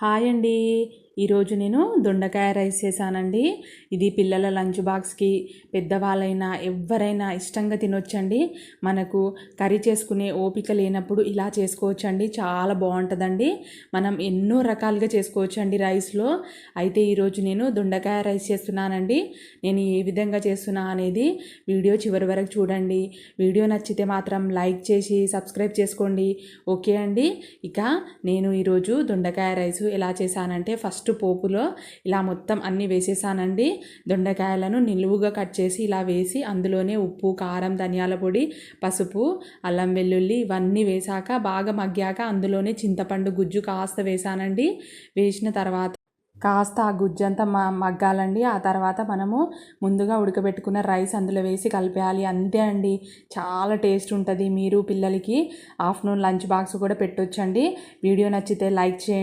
Hi అండి. ఈరోజు నేను దొండకాయ రైస్ చేశానండి. ఇది పిల్లల లంచ్ బాక్స్కి పెద్దవాళ్ళైనా ఎవరైనా ఇష్టంగా తినొచ్చండి. మనకు కర్రీ చేసుకునే ఓపిక లేనప్పుడు ఇలా చేసుకోవచ్చండి. చాలా బాగుంటుందండి. మనం ఎన్నో రకాలుగా చేసుకోవచ్చండి రైస్లో. అయితే ఈరోజు నేను దొండకాయ రైస్ చేస్తున్నానండి. నేను ఏ విధంగా చేస్తున్నా అనేది వీడియో చివరి వరకు చూడండి. వీడియో నచ్చితే మాత్రం లైక్ చేసి సబ్స్క్రైబ్ చేసుకోండి. ఓకే అండి. ఇక నేను ఈరోజు దొండకాయ రైస్ ఎలా చేశానంటే ఫస్ట్ పోపులో ఇలా మొత్తం అన్నీ వేసేసానండి. దొండకాయలను నిలువుగా కట్ చేసి ఇలా వేసి అందులోనే ఉప్పు, కారం, ధనియాల పొడి, పసుపు, అల్లం వెల్లుల్లి ఇవన్నీ వేసాక బాగా మగ్గాక అందులోనే చింతపండు గుజ్జు కాస్త వేసానండి. వేసిన తర్వాత కాస్త ఆ గుజ్జంతా మగ్గాలండి. ఆ తర్వాత మనము ముందుగా ఉడకబెట్టుకున్న రైస్ అందులో వేసి కలిపేయాలి. అంతే అండి. చాలా టేస్ట్ ఉంటుంది. మీరు పిల్లలకి ఆఫ్టర్నూన్ లంచ్ బాక్స్ కూడా పెట్టొచ్చండి. వీడియో నచ్చితే లైక్ చేయండి.